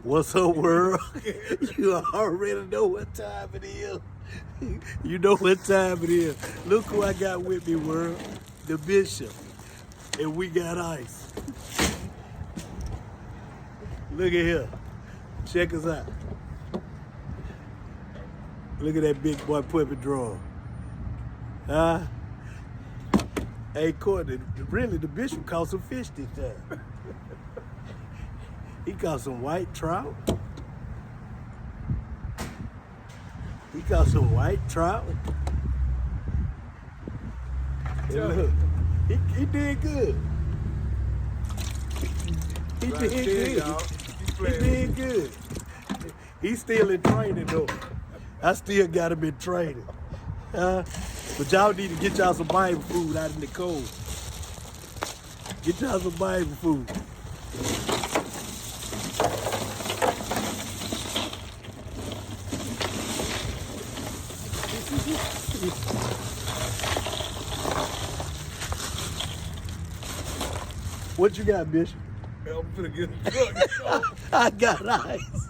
What's up, world? You already know what time it is. You know what time it is. Look who I got with me, world. The Bishop. And we got ice. Look at here. Check us out. Look at that big boy puppy drawer. Huh? Hey, Courtney, really, the Bishop caught some fish this time. He caught some white trout. He caught some white trout. And look, he did good. He did good. He did good. He's still in training though. I still got him in training. But y'all need to get y'all some Bible food out in the cold. Get y'all some Bible food. What you got, Bishop? I'm finna get a truck. I got ice.